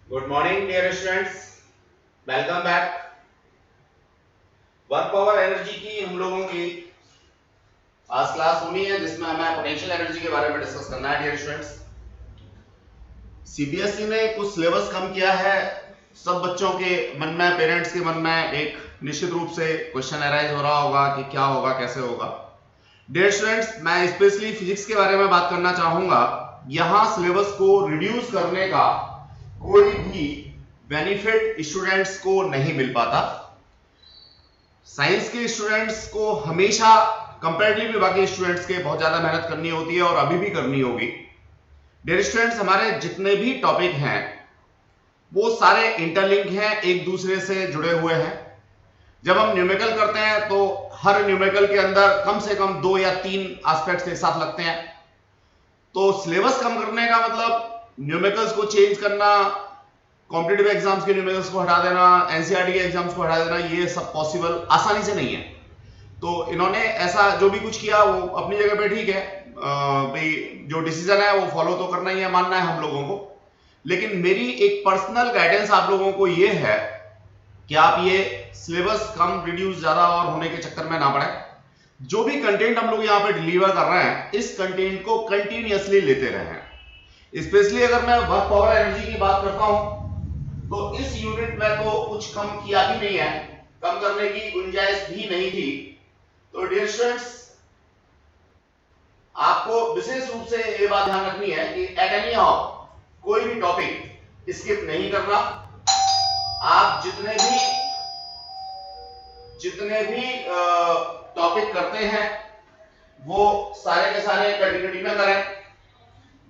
Good morning dear students, welcome back. Work power energy की हम लोगों की आज क्लास होनी है जिसमें हमें पोटेंशियल एनर्जी के बारे में डिस्कस करना है। डियर स्टूडेंट्स, सीबीएसई ने कुछ सिलेबस कम किया है। सब बच्चों के मन में, पेरेंट्स के मन में एक निश्चित रूप से क्वेश्चन अराइज हो रहा होगा कि क्या होगा, कैसे होगा। डियर स्टूडेंट्स, मैं स्पेशली फिजिक्स के बारे में बात करना चाहूंगा। यहां सिलेबस को रिड्यूस करने का कोई भी बेनिफिट स्टूडेंट्स को नहीं मिल पाता। साइंस के स्टूडेंट्स को हमेशा कंपैरेटिवली बाकी स्टूडेंट्स के बहुत ज्यादा मेहनत करनी होती है और अभी भी करनी होगी। डियर स्टूडेंट्स, हमारे जितने भी टॉपिक हैं वो सारे इंटरलिंक हैं, एक दूसरे से जुड़े हुए हैं। जब हम न्यूमेरिकल करते हैं तो हर न्यूमेरिकल के अंदर कम से कम 2 या 3 एस्पेक्ट्स एक साथ लगते हैं। तो सिलेबस कम करने का मतलब न्यूमेरिकल्स को चेंज करना, कॉम्पिटिटिव एग्जाम्स के न्यूमेरिकल्स को हटा देना, एनसीईआरटी के एग्जाम्स को हटा देना, ये सब पॉसिबल आसानी से नहीं है। तो इन्होंने ऐसा जो भी कुछ किया वो अपनी जगह पे ठीक है, भाई जो डिसीजन है वो फॉलो तो करना ही है, मानना है हम लोगों को। लेकिन मेरी एक पर्सनल गाइडेंस आप लोगों को ये है कि आप ये सिलेबस कम, रिड्यूस ज्यादा और होने के चक्कर में ना पड़े। जो भी कंटेंट हम लोग यहाँ पे डिलीवर कर रहे हैं, इस कंटेंट को कंटिन्यूअसली लेते रहें। स्पेशली अगर मैं वर्क पावर एनर्जी की बात करता हूं तो इस यूनिट में तो कुछ कम किया भी नहीं है, कम करने की गुंजाइश भी नहीं थी। तो डियर स्टूडेंट्स, आपको विशेष रूप से ये बात ध्यान रखनी है कि एट एनी हाउ कोई भी टॉपिक स्किप नहीं करना। आप जितने भी टॉपिक करते हैं वो सारे के सारे कंटिन्यूटी में करें,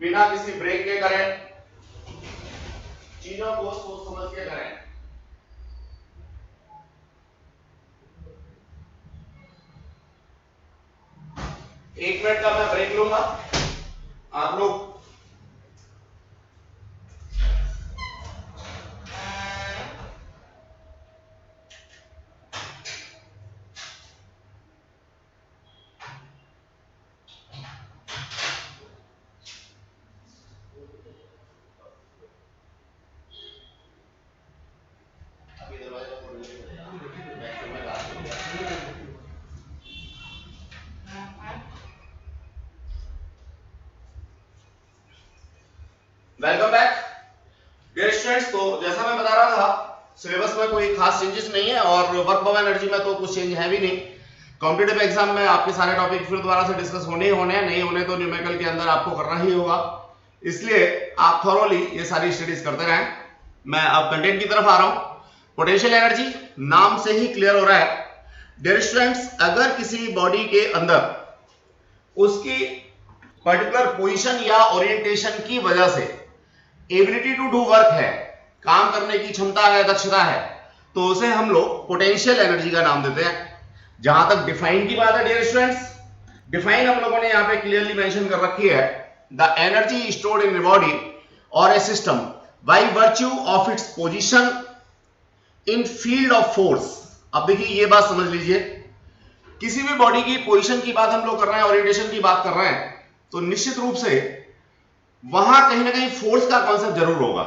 बिना किसी ब्रेक के करें, चीजों को सोच समझ के करें। एक मिनट का मैं ब्रेक लूंगा। आप लोग वेलकम बैक डियर स्टूडेंट्स। तो जैसा मैं बता रहा था, सिलेबस में कोई खास चेंजेस नहीं है और वर्क पावर एनर्जी में तो कुछ चेंज है भी नहीं। कॉम्पिटिटिव एग्जाम में आपके सारे टॉपिक फिर दोबारा से डिस्कस होने ही होने हैं, नहीं होने तो न्यूमेरिकल के अंदर आपको करना ही होगा। इसलिए आप थॉरोली ये सारी स्टडीज करते रहें। मैं अब कंटेंट की तरफ आ रहा हूं। पोटेंशियल एनर्जी नाम से ही क्लियर हो रहा है। डियर स्टूडेंट्स, अगर किसी बॉडी के अंदर उसकी पर्टिकुलर पोजीशन या ओरिएंटेशन की वजह से एबिलिटी टू डू वर्क है, काम करने की क्षमता है, दक्षता है, तो उसे हम लोग पोटेंशियल एनर्जी का नाम देते हैं। जहां तक डिफाइन की बात है डियर स्टूडेंट्स, डिफाइन हम लोगों ने यहां पे क्लियरली मेंशन कर रखी है, the energy stored in a body or a system by virtue of its position in field of force. अब देखिए ये बात समझ लीजिए, किसी भी बॉडी की पोजीशन की बात हम लोग कर रहे हैं, ओरिएंटेशन की बात कर रहे हैं, तो निश्चित रूप से वहां कहीं ना कहीं फोर्स का कॉन्सेप्ट जरूर होगा।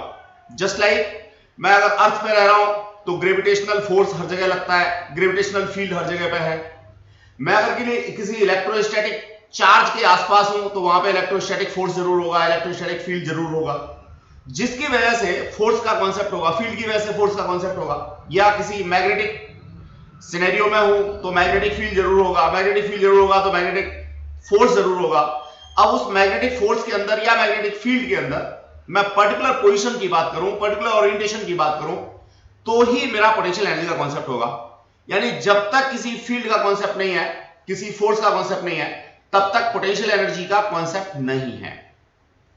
जस्ट लाइक मैं अगर अर्थ पे रह रहा हूं तो ग्रेविटेशनल फोर्स हर जगह लगता है, ग्रेविटेशनल फील्ड हर जगह पे है। मैं अगर किसी इलेक्ट्रोस्टैटिक चार्ज के आसपास हूं तो वहां पे इलेक्ट्रोस्टैटिक फोर्स जरूर होगा, इलेक्ट्रोस्टैटिक फील्ड जरूर होगा, जिसकी वजह से फोर्स का कॉन्सेप्ट होगा, फील्ड की वजह से फोर्स का कॉन्सेप्ट होगा। या किसी मैग्नेटिक सिनेरियो में हूं तो मैग्नेटिक फील्ड जरूर होगा, मैग्नेटिक फील्ड जरूर होगा तो मैग्नेटिक फोर्स जरूर होगा। अब उस मैग्नेटिक फोर्स के अंदर या मैग्नेटिक फील्ड के अंदर मैं पर्टिकुलर पोजीशन की बात करूं, पर्टिकुलर ओरिएंटेशन की बात करूं, तो ही मेरा पोटेंशियल एनर्जी का कॉन्सेप्ट होगा। यानी जब तक किसी फील्ड का कॉन्सेप्ट नहीं है, किसी फोर्स का कॉन्सेप्ट नहीं है, तब तक पोटेंशियल एनर्जी का कॉन्सेप्ट नहीं है।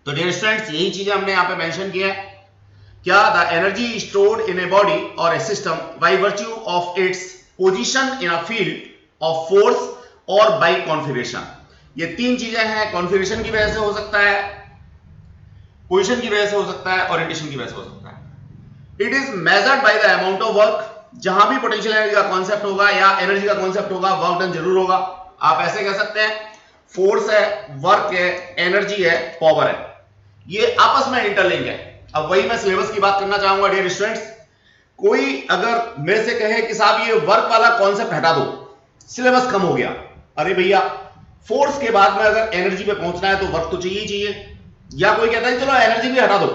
तो डियर स्टूडेंट्स, यही चीजें हमने यहां पे मेंशन की है। क्या the energy stored in a body or a system by virtue of its position in a field of force or by configuration. ये तीन चीजें हैं, कॉन्फिगरेशन की वजह से हो सकता है, पोजीशन की वजह से हो सकता है, ओरिएंटेशन की वजह से हो सकता है। It is measured by the amount of work. जहां भी पोटेंशियल एनर्जी का कॉन्सेप्ट होगा या एनर्जी का कॉन्सेप्ट होगा, वर्क डन जरूर होगा। आप ऐसे कह सकते हैं, फोर्स है, वर्क है, एनर्जी है, पावर है, ये आपस में इंटरलिंक है। अब वही मैं सिलेबस की बात करना चाहूंगा डियर स्टूडेंट्स। कोई अगर मेरे से कहे कि साहब ये वर्क वाला कॉन्सेप्ट हटा दो, सिलेबस कम हो गया, अरे भैया फोर्स के बाद में अगर एनर्जी पे पहुंचना है तो वर्क तो चाहिए ही चाहिए। या कोई कहता है चलो एनर्जी भी हटा दो,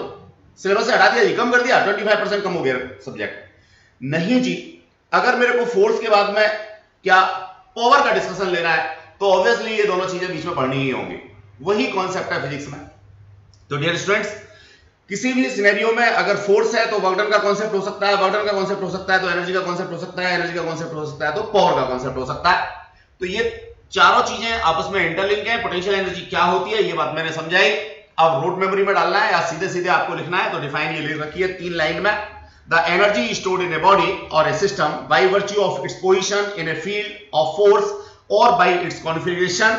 सिलेबस से हटा दिया जी, कम कर दिया, 25% कम हो गया सब्जेक्ट। नहीं जी, अगर मेरे को फोर्स के बाद में क्या पावर का डिस्कशन लेना है तो ऑब्वियसली ये दोनों चीजें बीच में पढ़नी ही होंगी। वही कॉन्सेप्ट है फिजिक्स में। तो डियर स्टूडेंट्स, किसी भी सिनेरियो में अगर फोर्स है तो वर्क डन का कॉन्सेप्ट हो सकता है, वर्क डन का कॉन्सेप्ट हो सकता है तो एनर्जी का कॉन्सेप्ट हो सकता है, एनर्जी का कॉन्सेप्ट हो सकता है तो पावर का कॉन्सेप्ट हो सकता है। तो ये चारों चीजें आपस में इंटरलिंक है। पोटेंशियल एनर्जी क्या होती है ये बात मैंने समझाई। अब रोड मेमोरी में डालना है या सीधे सीधे आपको लिखना है तो डिफाइन ये लिख रखी है 3 लाइन में। The energy stored in a body or a system by virtue of its position in a field of force or by its configuration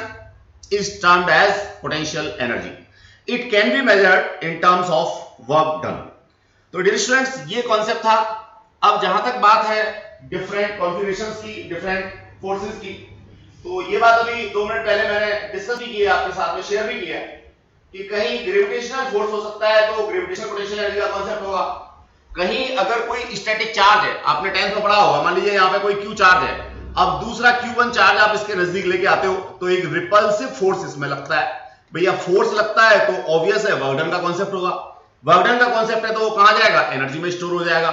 is termed as potential energy. It can be measured in terms of work done. तो dear students, ये concept था। अब जहां तक बात है different configurations की, different forces की, तो ये बात अभी 2 मिनट पहले मैंने डिस्कस भी की है, आपके साथ में शेयर भी किया है कि कहीं ग्रेविटेशनल फोर्स हो सकता है तो ग्रेविटेशनल पोटेंशियल एनर्जी का कॉन्सेप्ट होगा। कहीं अगर कोई स्टैटिक चार्ज है, आपने 10th में पढ़ा होगा, मान लीजिए यहाँ पे कोई Q चार्ज है, अब दूसरा Q1 चार्ज आप इसके नजदीक लेके आते हो तो एक रिपल्सिव फोर्स इसमें लगता है। भैया फोर्स लगता है तो ऑब्वियस है वर्क डन का कॉन्सेप्ट होगा। वर्क डन का कॉन्सेप्ट है तो वो कहां जाएगा, एनर्जी में स्टोर हो जाएगा।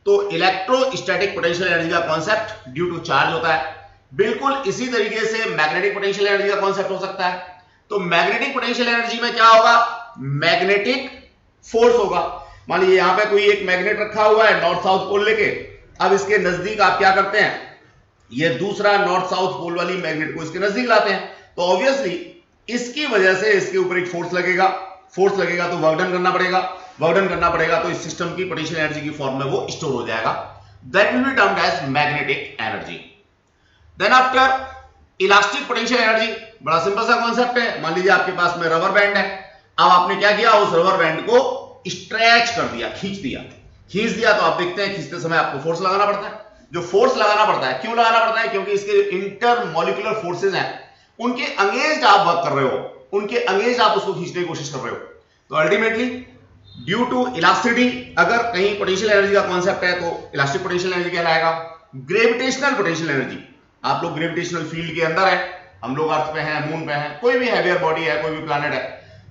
तो इलेक्ट्रोस्टैटिक पोटेंशियल एनर्जी का कॉन्सेप्ट ड्यू टू चार्ज होता है। बिल्कुल इसी तरीके से मैग्नेटिक पोटेंशियल एनर्जी का कॉन्सेप्ट हो सकता है। तो मैग्नेटिक पोटेंशियल एनर्जी में क्या होगा, मैग्नेटिक फोर्स होगा। मान लीजिए यहां पे कोई एक मैग्नेट रखा हुआ है नॉर्थ साउथ पोल लेके, अब इसके नजदीक आप क्या करते हैं, ये दूसरा नॉर्थ साउथ पोल वाली मैग्नेट को इसके नजदीक लाते हैं, तो ऑब्वियसली इसकी वजह से इसके ऊपर एक फोर्स लगेगा। फोर्स लगेगा तो वर्क डन करना पड़ेगा, वर्क डन करना पड़ेगा तो इस सिस्टम की पोटेंशियल एनर्जी की फॉर्म में वो स्टोर हो जाएगा। That will be termed as magnetic energy. Then after elastic potential energy, बड़ा सिंपल सा कॉन्सेप्ट है। मान लीजिए आपके पास में रबर बैंड है, अब आपने क्या किया, उस रबर बैंड को स्ट्रेच कर दिया, खींच दिया तो आप देखते हैं खींचते समय आपको फोर्स लगाना पड़ता है। जो फोर्स लगाना पड़ता है, क्यों लगाना पड़ता है, क्योंकि इसके इंटरमॉलिक्यूलर फोर्सेज हैं, उनके अगेंस्ट आप वर्क कर रहे हो, उनके अगेंस्ट आप उसको खींचने की कोशिश कर रहे हो। तो अल्टीमेटली ड्यू टू इलास्टिसिटी, अगर कहीं पोटेंशियल एनर्जी का कॉन्सेप्ट है तो इलास्टिक पोटेंशियल एनर्जी कहलाएगा। ग्रेविटेशनल पोटेंशियल एनर्जी, आप लोग ग्रेविटेशनल फील्ड के अंदर है, हम लोग अर्थ पे हैं, मून पे हैं, कोई भी हैवियर बॉडी है, कोई भी प्लैनेट है,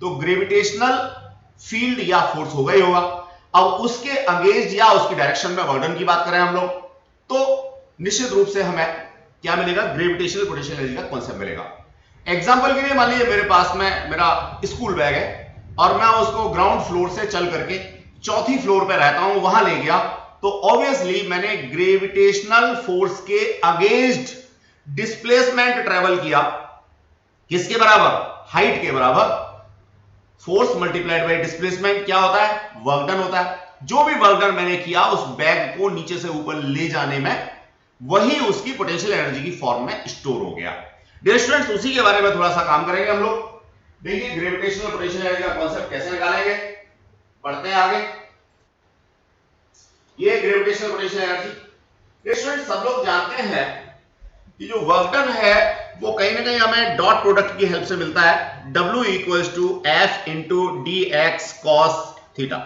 तो ग्रेविटेशनल फील्ड या फोर्स होगा ही होगा। अब उसके अगेंस्ट या उसकी डायरेक्शन में वर्क डन की बात करें हम लोग, तो निश्चित रूप से हमें क्या मिलेगा, ग्रेविटेशनल पोटेंशियल एनर्जी का कॉन्सेप्ट मिलेगा। एग्जांपल के लिए मान लीजिए मेरे पास में मेरा स्कूल बैग है और मैं उसको ग्राउंड फ्लोर से चल करके 4थी फ्लोर पे रहता हूं, वहां ले गया, तो ऑब्वियसली मैंने ग्रेविटेशनल फोर्स के अगेंस्ट डिस्प्लेसमेंट ट्रेवल किया, किसके बराबर, हाइट के बराबर। फोर्स मल्टीप्लाइड बाय डिस्प्लेसमेंट क्या होता है, वर्क डन होता है। जो भी वर्क डन मैंने किया उस बैग को नीचे से ऊपर ले जाने में, वही उसकी पोटेंशियल एनर्जी की फॉर्म में स्टोर हो गया। डियर स्टूडेंट्स, उसी के बारे में थोड़ा सा काम करेंगे हम लोग। देखिए ग्रेविटेशनल पोटेंशियल एनर्जी का कॉन्सेप्ट कैसे निकालेंगे, पढ़ते हैं आगे। ये gravitational potential energy, dear students, सब लोग जानते हैं कि जो वर्क डन है वो कहीं ना कहीं हमें डॉट प्रोडक्ट की हेल्प से मिलता है, W = F × dx cos theta.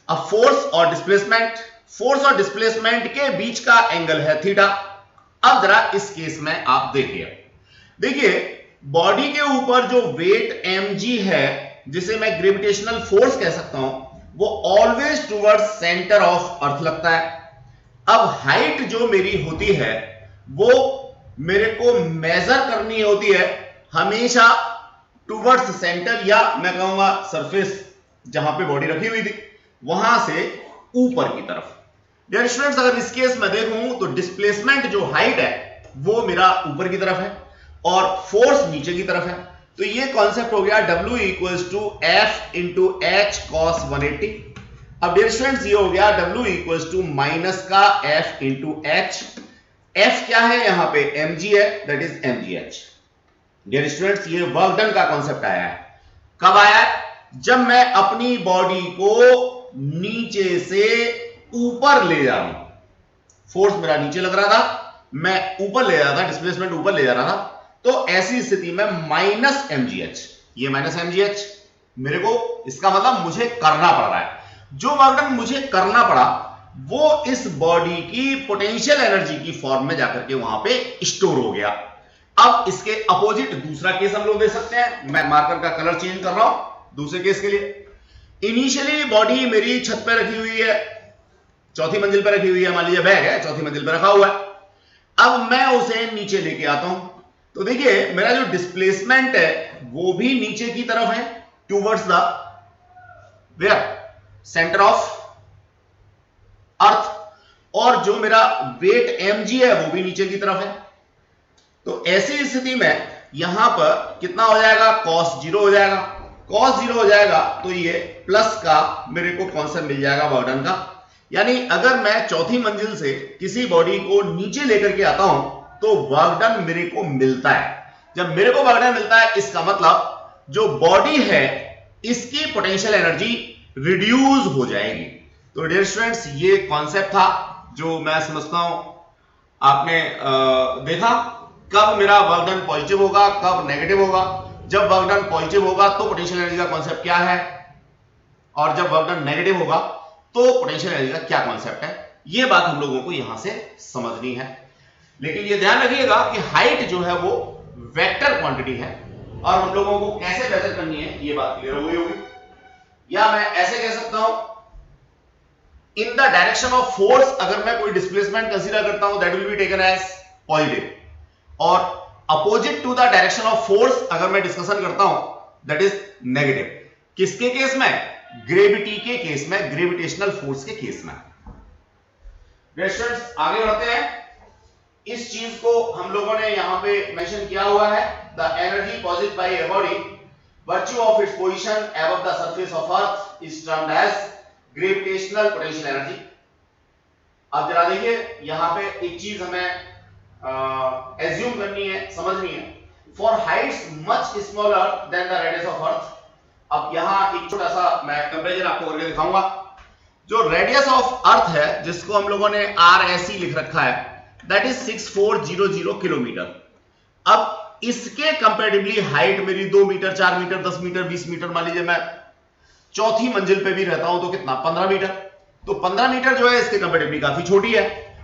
अब फोर्स और डिस्प्लेसमेंट के बीच का एंगल है थीटा। अब जरा इस केस में आप देखिए बॉडी के ऊपर जो वेट mg है, जिसे मैं ग्रेविटेशनल फोर्स कह सकता हूं, वो ऑलवेज टुवर्ड्स सेंटर ऑफ अर्थ लगता है। अब हाइट जो मेरी होती है वो मेरे को मेजर करनी होती है हमेशा टुवर्ड्स सेंटर, या मैं कहूंगा सरफेस जहां पे बॉडी रखी हुई थी वहां से ऊपर की तरफ। डियर स्टूडेंट्स, अगर इस केस में देखूं तो डिस्प्लेसमेंट जो हाइट है वो मेरा ऊपर की तरफ है और फोर्स नीचे की तरफ है। तो ये कॉन्सेप्ट हो गया W = F × h cos 180। अब डियर स्टूडेंट्स, ये हो गया W = -F × h। F क्या है यहां पे, mg है, that is mgh। Dear students, ये वर्क डन का कॉन्सेप्ट आया है। कब आया है, जब मैं अपनी बॉडी को नीचे से ऊपर ले जा रहा हूं। फोर्स मेरा नीचे लग रहा था, मैं ऊपर ले जा रहा था, डिस्प्लेसमेंट ऊपर ले जा रहा था, तो ऐसी स्थिति में -mgh, ये -mgh, मेरे को इसका मतलब मुझे करना पड़ रहा है। जो वर्क डन मुझे करना पड़ा वो इस बॉडी की पोटेंशियल एनर्जी की फॉर्म में जाकर के वहां पे स्टोर हो गया। अब इसके अपोजिट दूसरा केस हम लोग दे सकते हैं। मैं मार्कर का कलर चेंज कर रहा हूं दूसरे केस के लिए। इनिशियली बॉडी मेरी छत पे रखी हुई है, चौथी मंजिल पे रखी हुई है, मान लीजिए बैग है चौथी मंजिल पे रखा हुआ है। अब मैं उसे नीचे लेके आता हूं तो देखिए मेरा जो डिस्प्लेसमेंट है वो भी नीचे की तरफ है, towards the where centre of earth, और जो मेरा वेट mg है वो भी नीचे की तरफ है। तो ऐसी स्थिति में यहां पर कितना हो जाएगा, cos 0 हो जाएगा। cos 0 हो जाएगा तो ये प्लस का मेरे को कॉन्सेप्ट मिल जाएगा वर्क डन का। यानी अगर मैं चौथी मंजिल से किसी बॉडी को नीचे लेकर के आता हूं तो वर्क डन मेरे को मिलता है। जब मेरे को वर्क डन मिलता है इसका मतलब जो बॉडी है इसकी पोटेंशियल एनर्जी रिड्यूस हो जाएगी। तो डियर स्टूडेंट्स ये कॉन्सेप्ट था जो मैं समझता हूं आपने देखा। कब मेरा वर्क डन पॉजिटिव होगा, कब नेगेटिव होगा। जब वर्क डन पॉजिटिव होगा तो पोटेंशियल एनर्जी का कॉन्सेप्ट क्या है, और जब वर्क डन नेगेटिव होगा तो पोटेंशियल एनर्जी का क्या कॉन्सेप्ट है। ये बात हम लोगों को यहां से समझनी है। लेकिन ये ध्यान रखिएगा कि हाइट जो है वो वेक्टर क्वांटिटी है और हम लोगों को कैसे मेजर करनी है ये बात क्लियर हो गई होगी। या मैं ऐसे कह सकता हूं in the direction of force अगर मैं कोई डिस्प्लेसमेंट कंसीडर करता हूं that will be taken as positive, और opposite to the direction of force अगर मैं डिस्कशन करता हूं दैट इज नेगेटिव। किसके केस में, ग्रेविटी के केस में, ग्रेविटेशनल फोर्स के केस में। स्टूडेंट्स आगे बढ़ते हैं। इस चीज को हम लोगों ने यहां पे मेंशन किया हुआ है, the energy posit by a body virtue of its position above the surface of earth is termed as gravitational potential energy। अब जरा देखिए यहां पे एक चीज हमें एज्यूम करनी है, समझनी है। For Heights much smaller than the radius of earth. अब यहां एक छोटा सा मैं कंपैरिजन आपको करके दिखाऊंगा। जो रेडियस ऑफ अर्थ है जिसको हम लोगों ने RSE लिख रखा है दैट इज 6400 किलोमीटर। अब इसके कंपैरेटिवली हाइट मेरी 2 मीटर, 4 मीटर, 10 मीटर, 20 मीटर, मान लीजिए मैं चौथी मंजिल पे भी रहता हूं तो कितना, 15 मीटर। तो 15 मीटर जो है इसके कंपैरेटिवली काफी छोटी है,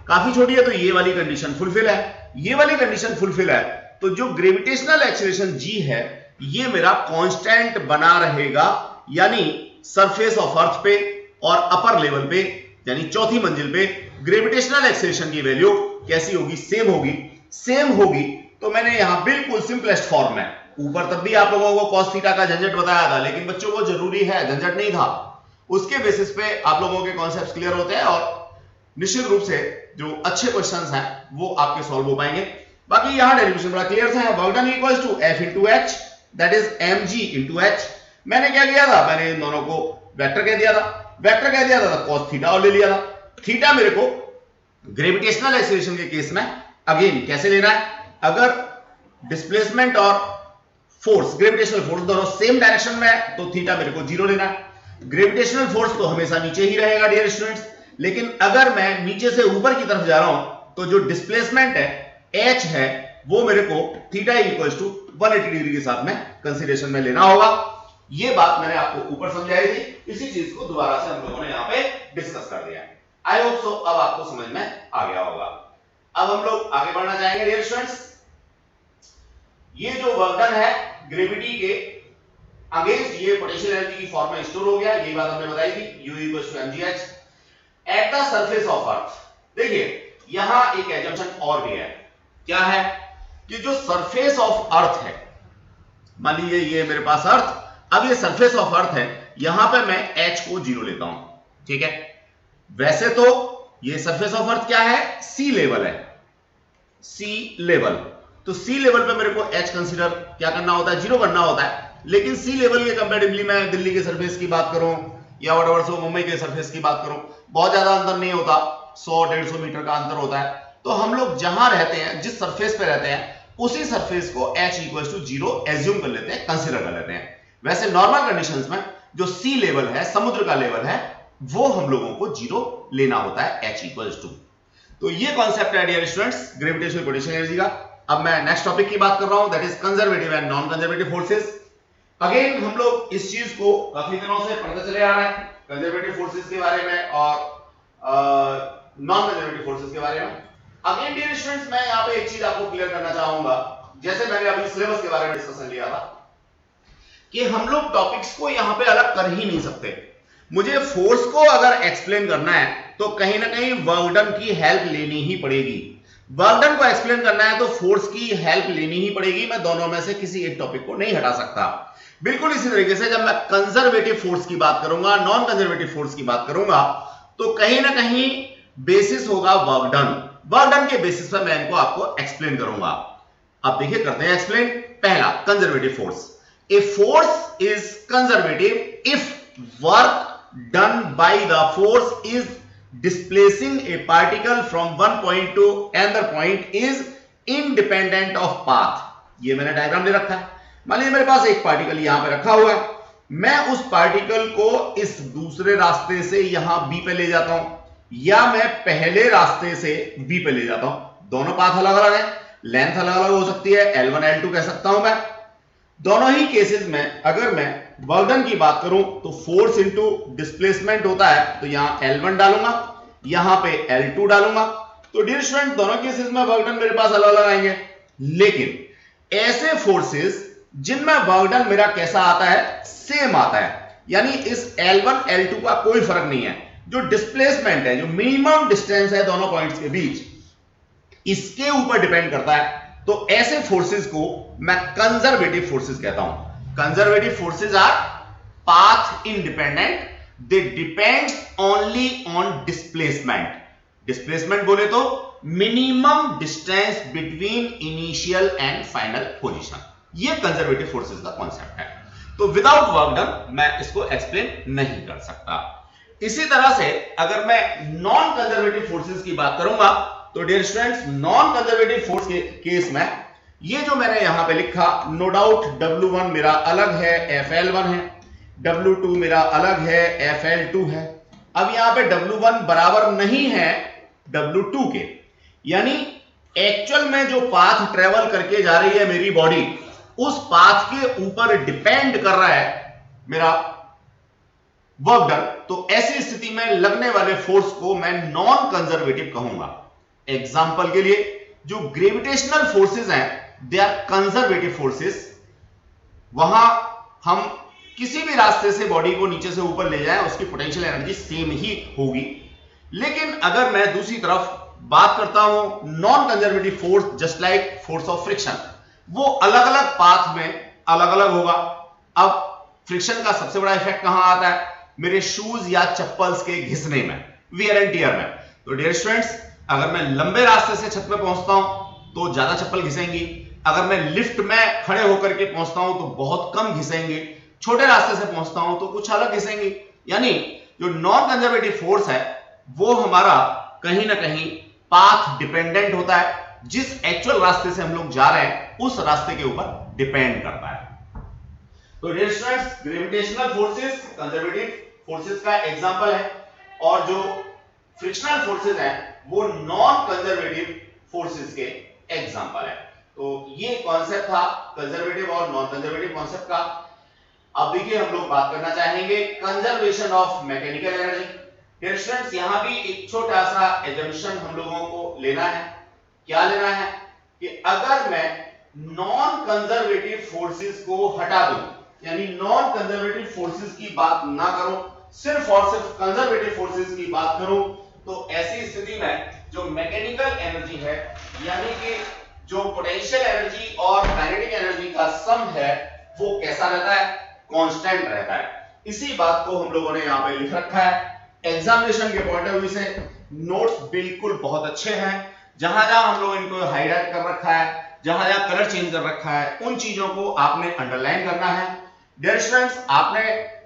काफी छोटी है। तो ये वाली कंडीशन फुलफिल है, ये वाली कंडीशन फुलफिल है। तो जो ग्रेविटेशनल एक्सीलरेशन g है ये मेरा कांस्टेंट बना रहेगा, यानी सरफेस ऑफ अर्थ पे और अपर लेवल पे यानी चौथी मंजिल पे ग्रेविटेशनल एक्सीलरेशन की वैल्यू कैसी होगी, सेम होगी। सेम होगी तो मैंने यहां बिल्कुल सिंपलेस्ट फॉर्म में, ऊपर तब भी आप लोगों को cos थीटा का झंझट बताया था लेकिन बच्चों को जरूरी है, झंझट नहीं था। उसके बेसिस पे आप लोगों के कॉन्सेप्ट्स क्लियर होते हैं और निश्चित रूप से जो अच्छे क्वेश्चंस हैं वो आपके सॉल्व हो पाएंगे। बाकी यहां डेरिवेशन बड़ा क्लियर था, work done equals to F into H that is mg into H। मैंने क्या किया था, मैंने इन दोनों को वेक्टर कह दिया था, वेक्टर कह दिया था cos थीटा और ले लिया था। थीटा मेरे को ग्रेविटेशनल एक्सीलरेशन के केस में अगेन कैसे लेना है, अगर डिस्प्लेसमेंट और फोर्स, ग्रेविटेशनल फोर्स दोनों सेम डायरेक्शन में है तो थीटा मेरे को 0 लेना है। ग्रेविटेशनल फोर्स तो हमेशा नीचे ही रहेगा डियर स्टूडेंट्स, लेकिन अगर मैं नीचे से ऊपर की तरफ जा रहा हूं तो जो डिस्प्लेसमेंट है h है वो मेरे को थीटा इक्वल्स टू 180 डिग्री के साथ में कंसीडरेशन में लेना होगा। ये बात मैंने आपको ऊपर समझाई थी, इसी चीज को दोबारा से हम लोगों ने यहां पे डिस्कस कर दिया। आई होप सो अब आपको समझ में आ गया होगा। अब हम लोग आगे बढ़ना चाहेंगे डियर स्टूडेंट्स। ये जो वर्क डन है ग्रेविटी के अगेंस्ट ये पोटेंशियल एनर्जी की फॉर्म में स्टोर हो गया, यही बात हमने बताई थी, U equals to mgh at the surface of earth. देखिए यहां एक एजम्पशन और भी है, क्या है कि जो सरफेस ऑफ अर्थ है, मान लीजिए ये मेरे पास अर्थ, अब ये सरफेस ऑफ अर्थ है, यहां पे मैं h को 0 लेता हूं, ठीक है। वैसे तो ये सरफेस ऑफ अर्थ क्या है, सी लेवल है, सी लेवल। तो सी लेवल पे मेरे को h कंसीडर क्या करना होता है, 0 करना होता है। लेकिन सी लेवल के कंपैरेटिवली मैं दिल्ली के सरफेस की बात करूं या व्हाटएवर सो मुंबई के सरफेस की बात करूं, बहुत ज्यादा अंतर नहीं होता, 100-150 मीटर का अंतर होता है। तो हम लोग जहां रहते हैं, जिस सरफेस पे रहते हैं, उसी सरफेस को h इक्वल्स टू 0 एज्यूम कर लेते हैं, कंसीडर कर लेते हैं। वैसे नॉर्मल कंडीशंस में जो सी लेवल है, समुद्र का लेवल है, वो हम लोगों को 0 लेना होता है, h इक्वल्स टू। तो ये कॉन्सेप्ट है dear students gravitational potential energy का। अब मैं नेक्स्ट टॉपिक की बात कर रहा हूं, that is conservative and non conservative forces. Again हम लोग इस चीज को काफी दिनों से पढ़ते चले आ रहे हैं, कंजर्वेटिव फोर्सेस के बारे में और नॉन कंजर्वेटिव फोर्सेस के बारे में। अगेन डियर स्टूडेंट्स, मैं यहाँ पे एक चीज आपको क्लियर करना चाहूंगा, जैसे मैंने अभी सिलेबस के बारे में डिस्कशन लिया था कि हम लोग टॉपिक्स को यहाँ पे अलग कर ही नहीं सकते। मुझे फोर्स को अगर एक्सप्लेन करना है तो कहीं ना कहीं वर्क डन की हेल्प लेनी ही पड़ेगी। वर्क डन को एक्सप्लेन करना है तो फोर्स की हेल्प लेनी ही पड़ेगी। मैं दोनों में से किसी एक टॉपिक को नहीं हटा सकता। बिल्कुल इसी तरीके से जब मैं कंजर्वेटिव फोर्स की बात करूंगा, नॉन कंजर्वेटिव फोर्स की बात करूंगा, तो कहीं ना कहीं बेसिस होगा वर्क डन। वर्क डन के बेसिस पर मैं इनको आपको एक्सप्लेन करूंगा। अब देखिए करते हैं एक्सप्लेन। पहला, conservative force. A force is conservative if work done by the force is displacing a particle from one point to another point is independent of path। ये मैंने डायग्राम दे रखा है। मान लीजिए मेरे पास एक पार्टिकल यहां पे रखा हुआ है, मैं उस पार्टिकल को इस दूसरे रास्ते से यहां बी पे ले जाता हूं या मैं पहले रास्ते से बी पे ले जाता हूं। दोनों पाथ अलग अलग है, लेंथ अलग अलग हो सकती है, L1 L2 कह सकता हूं मैं। दोनों ही केसेस में अगर मैं वर्क डन की बात करूं तो फोर्स इंटू डिस्प्लेसमेंट होता है, तो यहां L1 डालूंगा, यहां पे L2 डालूंगा। तो डियर स्टूडेंट, दोनों केसेस में वर्क डन मेरे पास अलग अलग आएंगे। लेकिन ऐसे फोर्सेस जिनमें वर्क डन मेरा कैसा आता है, सेम आता है, यानी इस L1 L2 का कोई फर्क नहीं है। जो डिस्प्लेसमेंट है, जो मिनिमम डिस्टेंस है दोनों पॉइंट्स के बीच, इसके ऊपर डिपेंड करता है। तो ऐसे फोर्सेस को मैं कंजर्वेटिव फोर्सेस कहता हूं। Conservative forces our path independent, they depends only on displacement. Displacement बोले तो minimum distance between initial and final position. ये कंजर्वेटिव फोर्सेस का कॉन्सेप्ट है। तो विदाउट वर्क डन मैं इसको एक्सप्लेन नहीं कर सकता। इसी तरह से अगर मैं नॉन कंजर्वेटिव फोर्सेस की बात करूंगा तो dear students, non conservative force के केस में ये जो मैंने यहां पे लिखा, नो डाउट W1 मेरा अलग है, FL1 है, W2 मेरा अलग है, FL2 है। अब यहां पे W1 बराबर नहीं है W2 के, यानी एक्चुअल में जो पाथ ट्रेवल करके जा रही है मेरी बॉडी, उस पाथ के ऊपर डिपेंड कर रहा है मेरा वर्क डन। तो ऐसी स्थिति में लगने वाले फोर्स को मैं नॉन कंजर्वेटिव कहूंगा। एग्जाम्पल के लिए जो ग्रेविटेशनल फोर्सेस हैं, दे आर कंजर्वेटिव फोर्सेस। वहां हम किसी भी रास्ते से बॉडी को नीचे से ऊपर ले जाएं, उसकी पोटेंशियल एनर्जी सेम ही होगी। लेकिन अगर मैं दूसरी तरफ बात करता हूं non conservative force, just like force of friction, वो अलग अलग पाथ में अलग अलग होगा। अब फ्रिक्शन का सबसे बड़ा इफेक्ट कहां आता है, मेरे शूज या चप्पल्स के घिसने में, वियर एंड टियर में। तो डियर स्टूडेंट्स, अगर मैं लंबे रास्ते से छत पे पहुंचता हूं तो ज्यादा चप्पल घिसेंगी, अगर मैं लिफ्ट में खड़े होकर के पहुंचता हूं तो बहुत कम घिसेंगे, छोटे रास्ते से पहुंचता हूं तो कुछ अलग घिसेंगे। यानी जो नॉन कंजर्वेटिव फोर्स है वो हमारा कहीं ना कहीं पाथ डिपेंडेंट होता है, जिस एक्चुअल रास्ते से हम लोग जा रहे हैं उस रास्ते के ऊपर डिपेंड करता है। तो dear students, gravitational forces conservative forces का एग्जांपल है, और जो फ्रिक्शनल फोर्सेस हैं वो नॉन कंजर्वेटिव फोर्सेस के एग्जांपल है। तो ये कॉन्सेप्ट था कंजर्वेटिव और नॉन कंजर्वेटिव कॉन्सेप्ट का। अब देखिए हम लोग बात करना चाहेंगे conservation of mechanical energy. Dear students, यहां भी एक छोटा सा एजम्पशन हम लोगों को लेना है। क्या लेना है कि अगर मैं नॉन कंजर्वेटिव फोर्सेस को हटा दूं, यानी नॉन कंजर्वेटिव फोर्सेस की बात ना करूं, सिर्फ और सिर्फ कंजर्वेटिव फोर्सेस की बात करूं, तो ऐसी स्थिति में जो मैकेनिकल एनर्जी है, यानी कि जो पोटेंशियल एनर्जी और काइनेटिक एनर्जी का सम है, वो कैसा रहता है, कांस्टेंट रहता है। इसी बात को हम लोगों ने यहां पे लिख रखा है। एग्जामिनेशन के पॉइंट ऑफ व्यू से नोट्स बिल्कुल बहुत अच्छे हैं। जहां जहां हम लोग इनको हाईलाइट कर रखा है, जहां जहां कलर चेंज कर रखा है, उन चीजों को आपने अंडरलाइन करना है। डियर स्टूडेंट्स, आपने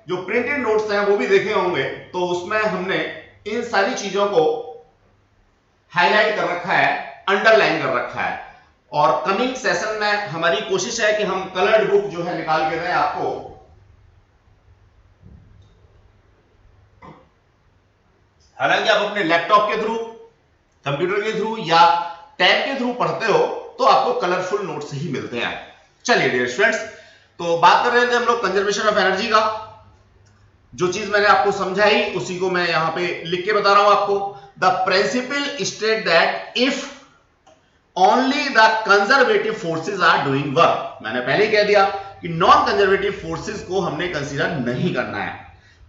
जो प्रिंटेड नोट्स हैं वो भी देखे होंगे, तो उसमें हमने इन सारी चीजों को हाईलाइट कर रखा है, अंडरलाइन कर रखा है। और कमिंग सेशन में हमारी कोशिश है कि हम कलर्ड बुक जो है निकाल के दें आपको। हालांकि आप अपने लैपटॉप के थ्रू, कंप्यूटर के थ्रू या टैब के थ्रू पढ़ते हो तो आपको कलरफुल नोट्स ही मिलते हैं। चलिए डियर स्टूडेंट्स, तो बात कर रहे थे हम लोग कंजर्वेशन ऑफ एनर्जी का। जो चीज मैंने आपको समझाई उसी को मैं यहां पे लिख के बता रहा हूं आपको। The principle state that if only the conservative forces are doing work, मैंने पहले कह दिया कि नॉन कंजर्वेटिव फोर्सेस को हमने कंसीडर नहीं करना है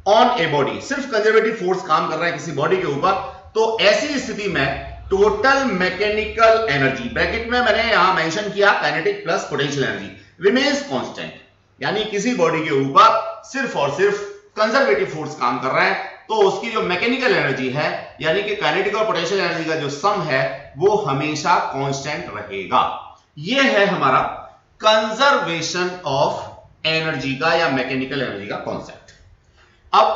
ऑन ए बॉडी। सिर्फ कंजर्वेटिव फोर्स काम कर रहा है किसी बॉडी के ऊपर, तो ऐसी स्थिति में टोटल मैकेनिकल एनर्जी, ब्रैकेट में मैंने यहां मेंशन किया kinetic plus potential energy, remains constant. यानी किसी बॉडी के ऊपर सिर्फ और सिर्फ कंजर्वेटिव फोर्स काम कर रहा है तो उसकी जो मैकेनिकल एनर्जी है यानी कि काइनेटिक और पोटेंशियल एनर्जी का जो सम है वो हमेशा कांस्टेंट रहेगा। ये है हमारा कंजर्वेशन ऑफ एनर्जी का या मैकेनिकल एनर्जी का कॉन्सेप्ट। अब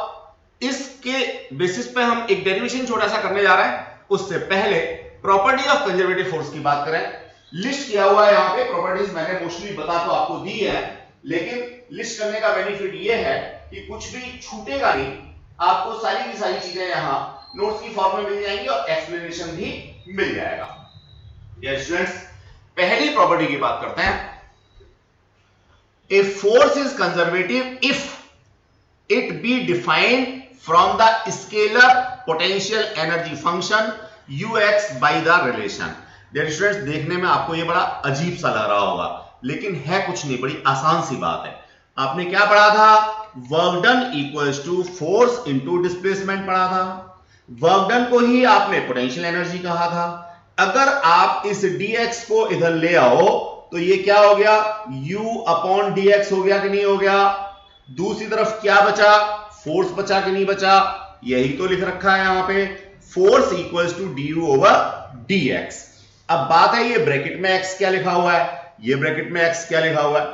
इसके बेसिस पे हम एक डेरिवेशन छोटा सा करने जा रहे हैं। उससे पहले प्रॉपर्टी ऑफ कंजर्वेटिव फोर्स की बात करें। लिस्ट किया हुआ है यहां पे, प्रॉपर्टीज मैंने मोस्टली बता तो आपको दी है, लेकिन लिस्ट करने का बेनिफिट ये है कि कुछ भी छूटेगा नहीं, आपको सारी की सारी चीजें यहां नोट्स की फॉर्म में मिल जाएंगी और एक्सप्लेनेशन भी मिल जाएगा। डियर स्टूडेंट्स, पहली प्रॉपर्टी की बात करते हैं। A force is conservative if it be defined from the scalar potential energy function ux by the relation। Dear students, देखने में आपको ये बड़ा अजीब सा लग रहा होगा, लेकिन है कुछ नहीं, बड़ी आसान सी बात है। आपने क्या पढ़ा था? Work done equals to force into displacement पढ़ा था। वर्क डन को ही आपने पोटेंशियल एनर्जी कहा था। अगर आप इस dx को इधर ले आओ तो ये क्या हो गया? u अपॉन dx हो गया कि नहीं हो गया? दूसरी तरफ क्या बचा? फोर्स बचा कि नहीं बचा? यही तो लिख रखा है यहां पे, force equals to du over dx। अब बात है ये ब्रैकेट में x क्या लिखा हुआ है, ये ब्रैकेट में x क्या लिखा हुआ है।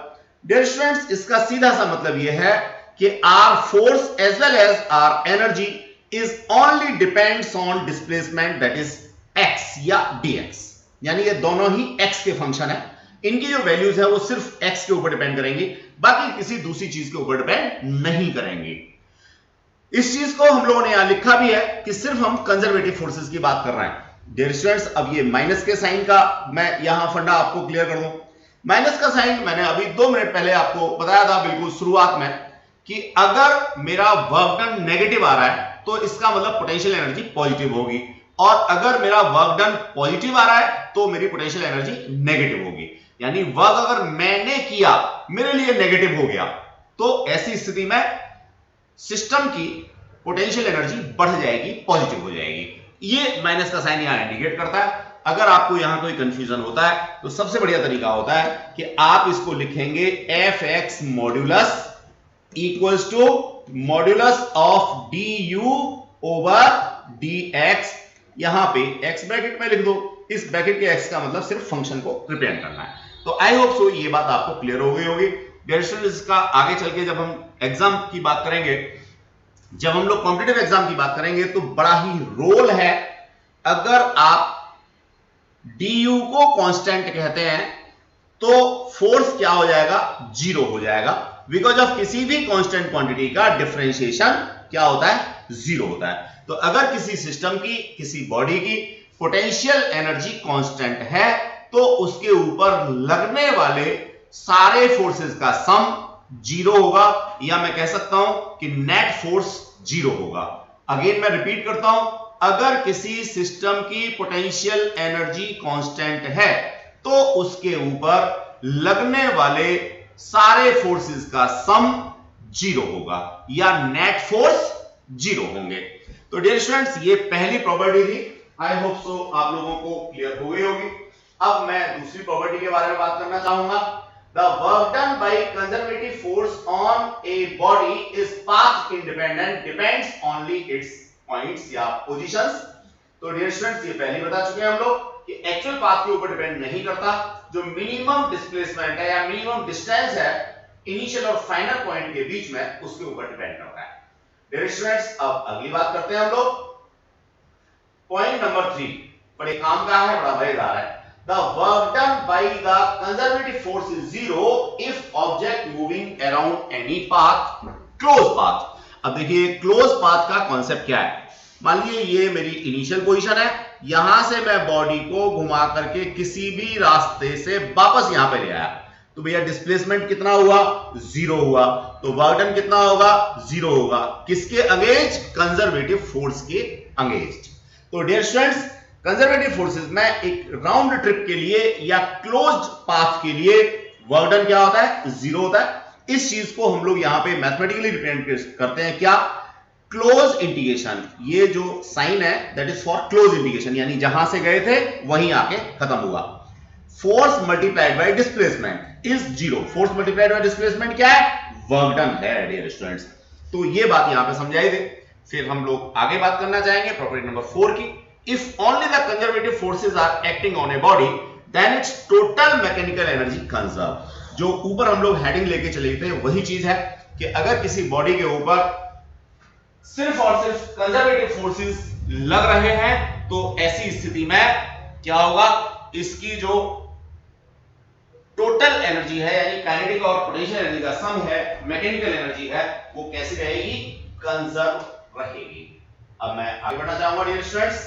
डियर स्टूडेंट्स, इसका सीधा सा मतलब ये है कि are force as well as are energy is only depends on displacement that is x या dx। यानी ये दोनों ही x के फंक्शन है। इनकी जो वैल्यूज है वो सिर्फ x के ऊपर डिपेंड करेंगी, बाकी किसी दूसरी चीज के ऊपर डिपेंड नहीं करेंगी। इस चीज को हम लोगों ने यहां लिखा भी है कि सिर्फ हम कंजर्वेटिव फोर्सेस की बात कर रहे हैं। डियर स्टूडेंट्स, अब ये माइनस के साइन का मैं यहां फंडा आपको क्लियर कर दूं। माइनस का साइन मैंने अभी 2 मिनट पहले आपको बताया था बिल्कुल शुरुआत में कि अगर मेरा वर्क डन नेगेटिव आ रहा है तो इसका मतलब पोटेंशियल एनर्जी पॉजिटिव होगी, और अगर मेरा वर्क डन पॉजिटिव आ रहा है तो मेरी पोटेंशियल एनर्जी नेगेटिव होगी। यानी वर्क अगर मैंने किया मेरे लिए नेगेटिव हो गया तो ऐसी स्थिति में सिस्टम की पोटेंशियल एनर्जी बढ़ जाएगी, पॉजिटिव हो जाएगी। ये माइनस का साइन यहां इंडिकेट करता है। अगर आपको यहां कोई कंफ्यूजन होता है तो सबसे बढ़िया तरीका होता है कि आप इसको लिखेंगे fx modulus equals to modulus of du over dx। यहां पे x ब्रैकेट में लिख दो, इस ब्रैकेट के x का मतलब सिर्फ फंक्शन को रिप्रेजेंट करना है। तो आई होप सो ये बात आपको क्लियर हो गई होगी। डियर स्टूडेंट्स, इसका आगे चल के जब हम एग्जाम की बात करेंगे, जब हम लोग कॉम्पिटिटिव एग्जाम की बात करेंगे तो बड़ा ही रोल है। अगर आप du को कांस्टेंट कहते हैं तो फोर्स क्या हो जाएगा? 0 हो जाएगा, बिकॉज ऑफ किसी भी कांस्टेंट क्वांटिटी का डिफरेंशिएशन क्या होता है? 0 होता है। तो अगर किसी सिस्टम की, किसी बॉडी की पोटेंशियल एनर्जी कांस्टेंट है तो उसके ऊपर लगने वाले सारे फोर्सेस का सम 0 होगा, या मैं कह सकता हूं कि नेट फोर्स 0 होगा। अगेन मैं रिपीट करता हूं, अगर किसी सिस्टम की पोटेंशियल एनर्जी कांस्टेंट है तो उसके ऊपर लगने वाले सारे फोर्सेस का सम 0 होगा या नेट फोर्स 0 होंगे। तो डियर स्टूडेंट्स, ये पहली प्रॉपर्टी थी। आई होप सो आप लोगों को क्लियर हो गई होगी। अब मैं दूसरी प्रॉपर्टी के बारे में बात करना चाहूंगा। The work done by conservative force on a body is path independent, depends only it's points या पोजीशंस। तो डियर स्टूडेंट्स, ये पहले बता चुके हैं हम लोग कि एक्चुअल पाथ के ऊपर डिपेंड नहीं करता, जो मिनिमम डिस्प्लेसमेंट है या मिनिमम डिस्टेंस है इनिशियल और फाइनल पॉइंट के बीच में, उसके ऊपर डिपेंड करता है। डियर स्टूडेंट्स, अब अगली बात करते हैं हम लोग पॉइंट नंबर 3। बड़े काम का है, बड़ा मजेदार है। The work done by the conservative force is 0 if object moving around any path, close path। अब देखिए क्लोज पाथ का कॉन्सेप्ट क्या है। मान लीजिए ये मेरी इनिशियल पोजीशन है, यहां से मैं बॉडी को घुमा करके किसी भी रास्ते से वापस यहां पे ले आया, तो भैया डिस्प्लेसमेंट कितना हुआ, 0 हुआ, तो वर्क डन कितना होगा, 0 होगा। किसके अगेंस्ट, कंजर्वेटिव फोर्स के अगेंस्ट। तो डियर स्टूडेंट्स, कंजर्वेटिव फोर्सेस में एक राउंड ट्रिप के लिए या क्लोज्ड पाथ के लिए वर्क डन क्या होता है, 0 होता है। इस चीज को हम लोग यहां पे मैथमेटिकली रिप्रेजेंट करते हैं, क्या, क्लोज इंडिकेशन। ये जो साइन है that is for close indication, यानी जहां से गए थे वहीं आके खत्म हुआ। Force multiplied by displacement is 0। Force multiplied by displacement क्या है, वर्क डन है डियर स्टूडेंट्स। तो ये बात यहां पे समझाई दे। फिर हम लोग आगे बात करना चाहेंगे प्रॉपर्टी नंबर 4 की। If only the conservative forces are acting on a body then its total mechanical energy conserve. जो ऊपर हम लोग हेडिंग लेके चले थे वही चीज है कि अगर किसी बॉडी के ऊपर सिर्फ और सिर्फ कंजर्वेटिव फोर्सेस लग रहे हैं तो ऐसी स्थिति में क्या होगा, इसकी जो टोटल एनर्जी है यानी काइनेटिक और पोटेंशियल एनर्जी का सम है, मैकेनिकल एनर्जी है, वो कैसी रहेगी, कंजर्व रहेगी। अब मैं आगे बढ़ना चाहूंगा dear students,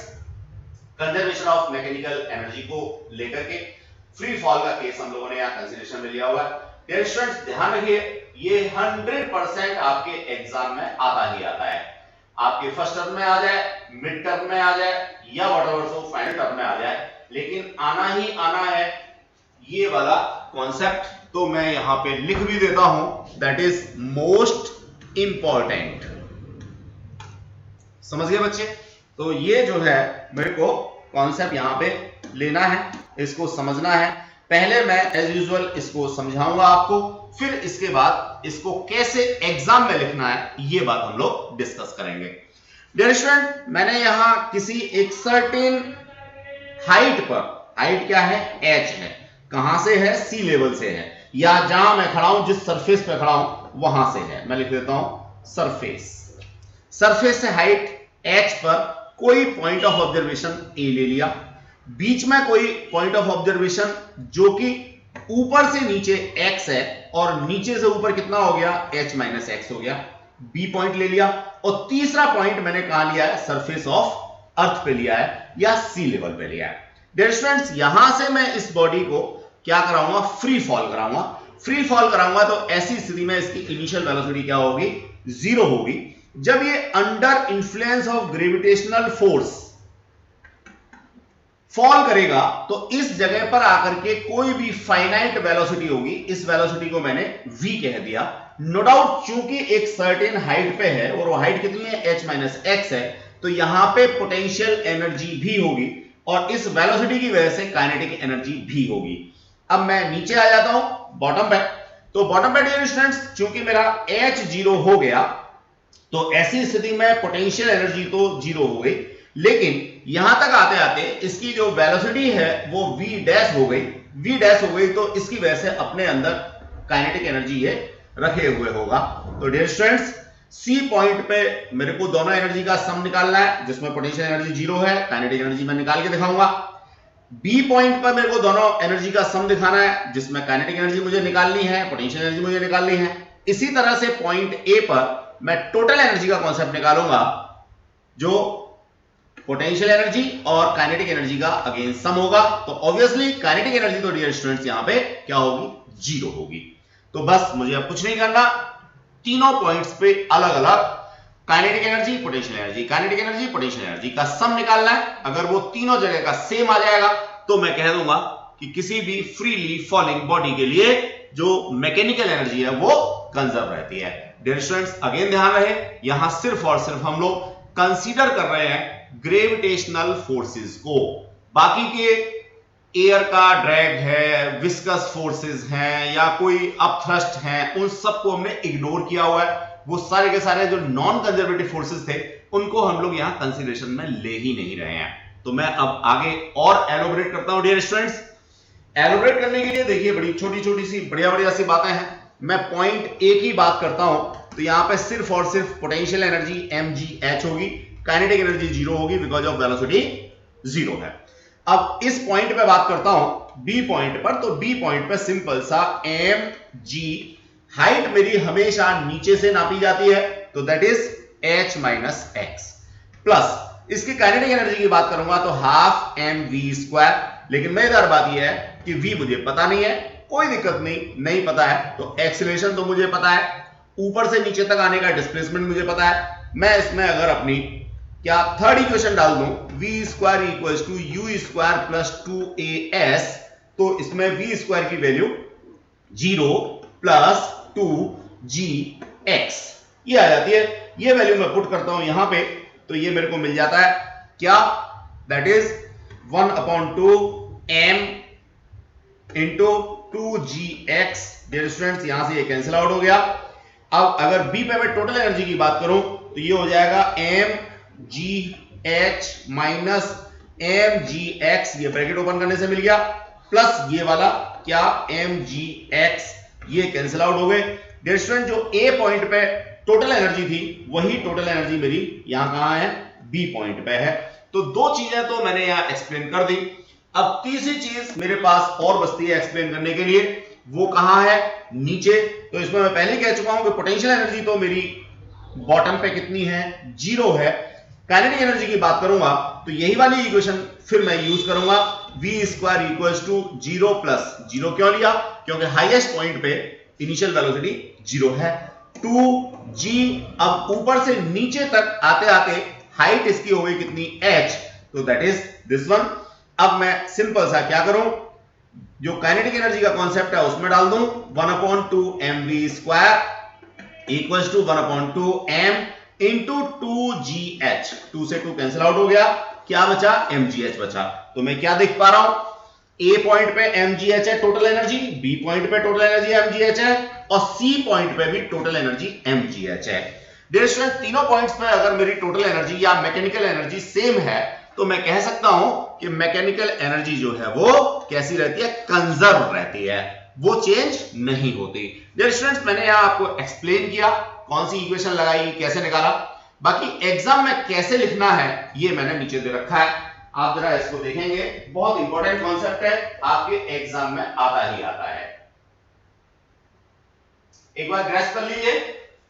conservation of mechanical energy को लेकर के फ्री फॉल का केस हम लोगों ने यहां कंसीडरेशन में लिया हुआ है। डियर स्टूडेंट्स ध्यान रखिए, ये 100% आपके एग्जाम में आता ही आता है। आपके फर्स्ट टर्म में आ जाए, मिड टर्म में आ जाए या व्हाटएवर सो फाइनल टर्म में आ जाए, लेकिन आना ही आना है ये वाला कॉन्सेप्ट। तो मैं यहां पे लिख भी देता हूं, दैट इज मोस्ट इंपॉर्टेंट। समझ गए बच्चे? तो ये जो है मेरे को कॉन्सेप्ट यहां पे लेना है, इसको समझना है। पहले मैं एज यूजुअल इसको समझाऊंगा आपको, फिर इसके बाद इसको कैसे एग्जाम में लिखना है ये बात हम लोग डिस्कस करेंगे। डियर स्टूडेंट, मैंने यहां किसी एक सर्टेन हाइट पर, हाइट क्या है, h है, कहां से है, सी लेवल से है, या जहां मैं खड़ा हूं, जिस सरफेस पे खड़ा हूं वहां से है। मैं लिख देता हूं सरफेस। सरफेस से हाइट h पर कोई पॉइंट ऑफ ऑब्जर्वेशन a ले लिया, बीच में कोई पॉइंट ऑफ ऑब्जर्वेशन जो कि ऊपर से नीचे x है और नीचे से ऊपर कितना हो गया, h माइनस x हो गया, b पॉइंट ले लिया। और तीसरा पॉइंट मैंने कहां लिया है, सरफेस ऑफ अर्थ पे लिया है या सी लेवल पे लिया है। डियर स्टूडेंट्स, यहां से मैं इस बॉडी को क्या कराऊंगा, फ्री फॉल कराऊंगा। फ्री फॉल कराऊंगा तो ऐसी स्थिति में इसकी इनिशियल वेलोसिटी क्या होगी, 0 होगी। जब ये under influence of gravitational force fall करेगा तो इस जगह पर आकर के कोई भी फाइनाइट वेलोसिटी होगी, इस वेलोसिटी को मैंने v कह दिया। नो डाउट चूंकि एक सर्टेन हाइट पे है और वो हाइट कितनी है, h माइनस x है, तो यहां पे पोटेंशियल एनर्जी भी होगी और इस वेलोसिटी की वजह से काइनेटिक एनर्जी भी होगी। अब मैं नीचे आ जाता हूं बॉटम पे। तो बॉटम पे डियर स्टूडेंट्स, चूंकि मेरा h 0 हो गया तो ऐसी स्थिति में पोटेंशियल एनर्जी तो 0 हो गई, लेकिन यहां तक आते आते इसकी जो वेलोसिटी है वो v डैश हो गई। v डैश हो गई तो इसकी वजह से अपने अंदर काइनेटिक एनर्जी ये रखे हुए होगा। तो डियर स्टूडेंट्स, सी पॉइंट पे मेरे को दोनों एनर्जी का सम निकालना है, जिसमें पोटेंशियल एनर्जी 0 है, काइनेटिक एनर्जी मैं निकाल के दिखाऊंगा। बी पॉइंट पर मेरे को दोनों एनर्जी का सम दिखाना है, जिसमें काइनेटिक एनर्जी मुझे निकालनी है, पोटेंशियल एनर्जी मुझे निकालनी है। इसी तरह से पॉइंट ए पर मैं टोटल एनर्जी का कॉन्सेप्ट निकालूंगा, जो पोटेंशियल एनर्जी और काइनेटिक एनर्जी का अगेन सम होगा। तो ऑब्वियसली काइनेटिक एनर्जी तो डियर स्टूडेंट्स यहां पे क्या होगी, 0 होगी। तो बस मुझे अब कुछ नहीं करना, तीनों पॉइंट्स पे अलग अलग kinetic energy, potential energy, kinetic energy, potential energy का सम निकालना है। अगर वो तीनों जगह का सेम आ जाएगा तो मैं कह दूंगा कि किसी भी फ्रीली फॉलिंग बॉडी के लिए जो मैकेनिकल एनर्जी है वो कंजर्व रहती है। डियर स्टूडेंट्स अगेन ध्यान रहे, यहां सिर्फ और सिर्फ हम लोग कंसीडर कर रहे हैं ग्रेविटेशनल फोर्सेस को। बाकी के एयर का ड्रैग है, विस्कस फोर्सेस हैं या कोई अपथ्रस्ट हैं, उन सबको हमने इग्नोर किया हुआ है। वो सारे के सारे जो नॉन कंजर्वेटिव फोर्सेस थे उनको हम लोग यहां कंसीडरेशन में ले ही नहीं रहे हैं। तो मैं अब आगे और एलोबरेट करता हूं डियर स्टूडेंट्स। एलोबरेट करने के लिए देखिए बड़ी छोटी छोटी सी बढ़िया बढ़िया सी बातें हैं। मैं पॉइंट ए की बात करता हूं तो यहां पे सिर्फ और सिर्फ पोटेंशियल एनर्जी mgh होगी, काइनेटिक एनर्जी 0 होगी बिकॉज ऑफ वेलोसिटी 0 है। अब इस पॉइंट पे बात करता हूं बी पॉइंट पर, तो बी पॉइंट पे सिंपल सा mg, हाइट मेरी हमेशा नीचे से नापी जाती है तो that is h minus x, plus इसकी काइनेटिक एनर्जी की बात करूंगा तो हाफ mv स्क्वायर। लेकिन मजेदार बात यह है कि v मुझे पता नहीं है, कोई दिक्कत नहीं पता है तो एक्सीलरेशन तो मुझे पता है, ऊपर से नीचे तक आने का डिस्प्लेसमेंट मुझे पता है। मैं इसमें अगर अपनी क्या थर्ड इक्वेशन डाल दूं v square equals to u square plus 2as, तो इसमें v स्क्वायर की वैल्यू 0 प्लस 2gx ये आ जाती है। ये वैल्यू मैं पुट करता हूं यहां पे, तो ये मेरे को मिल जाता है क्या, that is 1/2 m into 2gx। डियर स्टूडेंट्स यहां से ये कैंसिल आउट हो गया। अब अगर b पे मैं टोटल एनर्जी की बात करूं तो ये हो जाएगा mgh माइनस mgx, ये ब्रैकेट ओपन करने से मिल गया, प्लस ये वाला क्या mgx, ये कैंसिल आउट हो गए। डियर स्टूडेंट जो a पॉइंट पे टोटल एनर्जी थी वही टोटल एनर्जी मेरी यहां कहां है, b पॉइंट पे है। तो दो चीजें तो मैंने यहां एक्सप्लेन कर दी। अब तीसरी चीज मेरे पास और बचती है एक्सप्लेन करने के लिए, वो कहां है, नीचे। तो इसमें मैं पहले कह चुका हूं कि पोटेंशियल एनर्जी तो मेरी बॉटम पे कितनी है, 0 है। काइनेटिक एनर्जी की बात करूंगा तो यही वाली इक्वेशन फिर मैं यूज करूंगा, v square equals to 0 plus 0। क्यों लिया, क्योंकि हाईएस्ट पॉइंट पे इनिशियल वेलोसिटी 0 है। 2g, अब ऊपर से नीचे तक आते आते हाइट इसकी हो गई कितनी, h, तो दैट इज दिस वन। अब मैं सिंपल सा क्या करूं, जो काइनेटिक एनर्जी का कॉन्सेप्ट है उसमें डाल दूं 1/2 mv square equals to 1/2 m into 2gh। 2 से 2 कैंसिल आउट हो गया, क्या बचा, mgh बचा। तो मैं क्या देख पा रहा हूं, a पॉइंट पे mgh है टोटल एनर्जी, b पॉइंट पे टोटल एनर्जी mgh है, और c पॉइंट पे भी टोटल एनर्जी mgh है। डियर स्टूडेंट तीनों पॉइंट्स पे अगर मेरी टोटल एनर्जी या मैकेनिकल एनर्जी सेम है तो मैं कह सकता हूं कि मैकेनिकल एनर्जी जो है वो कैसी रहती है, कंजर्व रहती है, वो चेंज नहीं होती। डियर स्टूडेंट्स मैंने यहां आपको एक्सप्लेन किया कौन सी इक्वेशन लगाई, कैसे निकाला। बाकी एग्जाम में कैसे लिखना है ये मैंने नीचे दे रखा है, आप जरा इसको देखेंगे, बहुत इंपॉर्टेंट कॉन्सेप्ट है, आपके एग्जाम में आता ही आता है। एक बार ग्रेस कर लीजिए,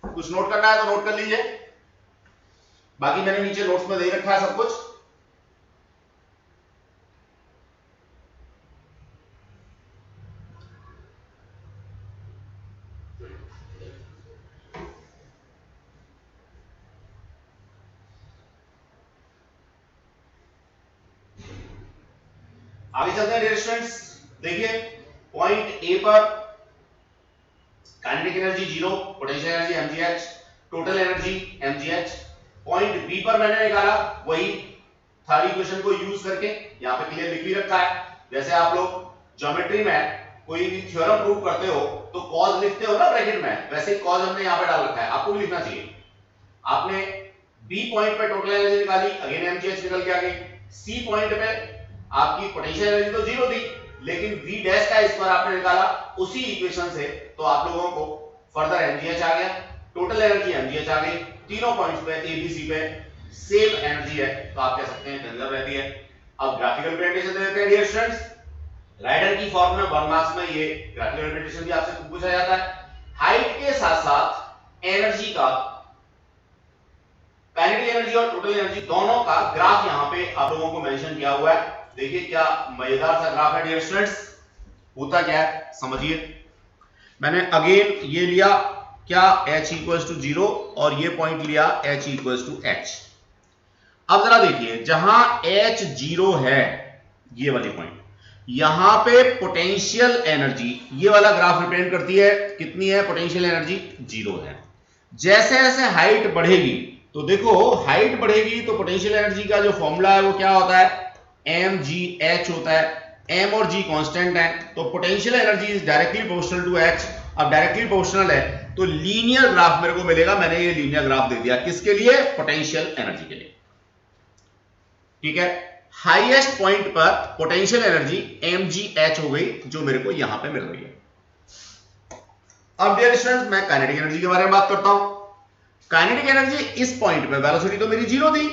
कुछ नोट करना है तो नोट कर लीजिए, बाकी मैंने नीचे नोट्स में दे रखा है सब कुछ। आगे चलते हैं डियर स्टूडेंट्स, देखिए पॉइंट ए पर kinetic energy 0, potential energy mgh, total energy mgh। Point B पर मैंने निकाला वही थर्ड इक्वेशन को यूज करके, यहां पे क्लियर लिख भी रखा है। जैसे आप लोग ज्योमेट्री में कोई भी थ्योरम प्रूव करते हो तो कॉज लिखते हो ना ब्रैकेट में, वैसे ही कॉज हमने यहां पे डाल रखा है, आपको भी लिखना चाहिए। आपने बी पॉइंट पे टोटल एनर्जी निकाली, अगेन mgh निकल के आ गई। सी पॉइंट पे आपकी पोटेंशियल एनर्जी तो 0 थी, लेकिन v डैश का स्क्वायर आपने निकाला उसी इक्वेशन से, तो आप लोगों को फर्दर mgh आ गया, टोटल एनर्जी mgh आ गई। तीनों पॉइंट्स पे ए बी सी पे सेम एनर्जी है, तो आप कह सकते हैं कंजर्व रहती है। अब ग्राफिकल रिप्रेजेंटेशन दे देते हैं डियर स्टूडेंट्स। राइडर की फॉर्म में 1 मार्क्स में ये ग्राफिकल रिप्रेजेंटेशन भी आपसे पूछा जाता है। हाइट के साथ साथ एनर्जी का, काइनेटिक एनर्जी और टोटल एनर्जी दोनों का ग्राफ यहां पे आप लोगों को मेंशन किया हुआ है। देखिए क्या मजेदार सा ग्राफ है डियर स्टूडेंट्स, होता क्या है समझिए। मैंने अगेन ये लिया क्या, h इक्वल्स टू 0, और ये पॉइंट लिया h इक्वल्स टू h। अब जरा देखिए जहां h 0 है, ये वाली पॉइंट, यहां पे पोटेंशियल एनर्जी, ये वाला ग्राफ रिप्रेजेंट करती है कितनी है, पोटेंशियल एनर्जी 0 है। जैसे जैसे हाइट बढ़ेगी, तो देखो हाइट बढ़ेगी तो पोटेंशियल एनर्जी का जो फॉर्मूला है वो क्या होता है, mgh होता है। m और g कांस्टेंट है, तो potential energy is directly proportional to h। अब डायरेक्टली प्रोपोर्शनल है तो लीनियर ग्राफ मेरे को मिलेगा। मैंने ये लीनियर ग्राफ दे दिया किसके लिए, पोटेंशियल एनर्जी के लिए, ठीक है। हाईएस्ट पॉइंट पर पोटेंशियल एनर्जी mgh हो गई, जो मेरे को यहां पे मिल रही है। अब डियर स्टूडेंट्स मैं काइनेटिक एनर्जी के बारे में बात करता हूं। काइनेटिक एनर्जी इस पॉइंट पे, वेलोसिटी तो मेरी 0 थी,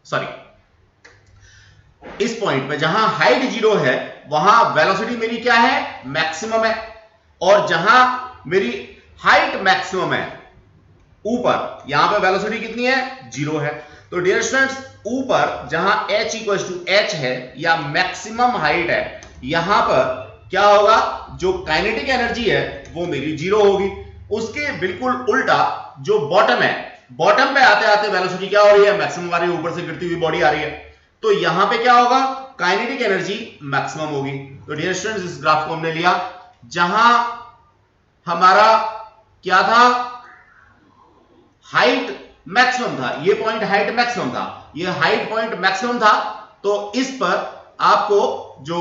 सॉरी इस पॉइंट पे जहां हाइट 0 है वहां वेलोसिटी मेरी क्या है, मैक्सिमम है। और जहां मेरी हाइट मैक्सिमम है ऊपर, यहां पे वेलोसिटी कितनी है, 0 है। तो डियर स्टूडेंट्स ऊपर जहां h इक्वल्स टू h है या मैक्सिमम हाइट है, यहां पर क्या होगा, जो काइनेटिक एनर्जी है वो मेरी जीरो होगी। उसके बिल्कुल उल्टा जो बॉटम है, बॉटम पे आते आते वेलोसिटी क्या हो रही है, मैक्सिमम आ रही है, ऊपर से गिरती हुई बॉडी आ रही है, तो यहां पे क्या होगा, काइनेटिक एनर्जी मैक्सिमम होगी। तो डियर स्टूडेंट्स, इस ग्राफ को हमने लिया जहां हमारा क्या था, हाइट मैक्सिमम था, ये पॉइंट हाइट मैक्सिमम था, ये हाइट पॉइंट मैक्सिमम था, तो इस पर आपको जो